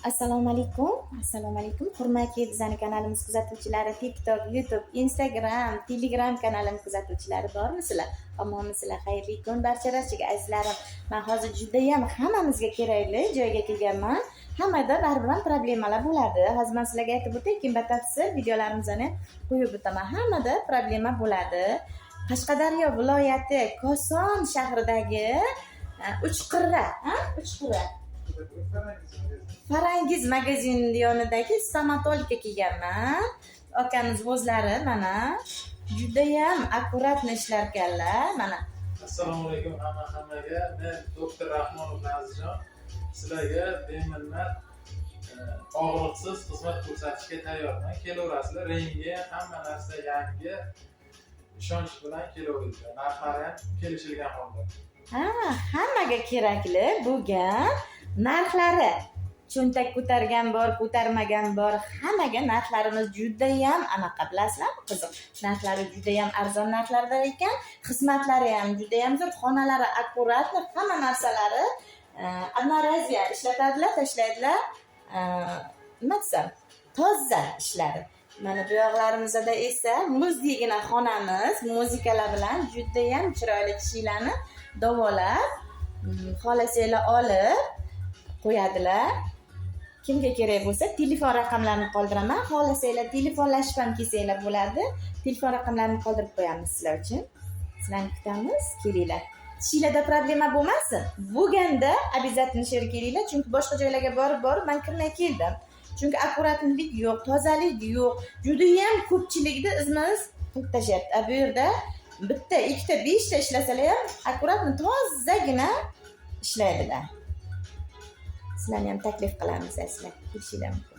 Assalomu alaykum. Assalomu alaykum. Hurmatli bizning kanalimiz kuzatuvchilari, TikTok, YouTube, Instagram, Telegram kanalimiz kuzatuvchilari bormisizlar? Omonmisizlar? Xayrli kun barchalarga azizlarim. Men hozir juda ham hammamizga kerakli joyga kelganman. Hammada baribir ham problemalar bo'ladi. Hozir men sizlarga aytib o'tay, keyin batafsil videolarimizni qo'yib o'taman. Hammada problema bo'ladi. Qashqadaryo viloyati Koson shahridagi Uchqirra, Uchqirra Farangiz magazin yonidagi stomatologga kelganman. Akamiz o'zlari mana juda ham akkuratni ishlar ekanlar. Mana. Assalomu alaykum hammaga. Men doktor Rahmonov Nazirjon. Sizlarga beminnat og'riqsiz xizmat ko'rsatishga tayyorman. Kelaverasizlar. Rengi hamma narsa yangi. Ishonch bilan kelaverasizlar. Narxlari ham kelishilgan holda. Hammaga kerakli bo'lgan narxlari. Cho'ntak ko'targan bor, ko'tarmagan bor. Hammaga narxlarimiz juda ham anaqa bilasizlarmi, qiziq. Narxlari juda ham arzon narxlarda ekan, xizmatlari ham juda ham zo'r, xonalari akkurat, hamma narsalari одноразие ishlatadilar, tashlaydilar. Nima desam, toza ishlari. Mana bu yoqlarimizda esa muzdagina xonamiz, muzikalar bilan juda ham chiroyli kishilarni davolab, xohlasanglar olib qo'yadilar. Kimga kerak bo'lsa telefon raqamlarini qoldiraman. Xohlasanglar telefonlashib ham kelsanglar bo'ladi. Telefon raqamlarini qoldirib qo'yamiz sizlar uchun. Sizlarni kutamiz, kelinglar. Tishinglarda problema bo'lmasin. Bo'lganda обязательно shu yerga kelinglar, chunki boshqa joylarga borib men kirmay keldim. Chunki akkuratlik yo'q, tozalik yo'q. Juda ham ko'pchilikda izimiz qilib tashyapti. Bu yerda bitta, ikkita, beshta ishlasalar ham akkuratni tozagina ishlaydilar. Sizlarni ham taklif qilamiz sizlar. Kelishinglar mumkin.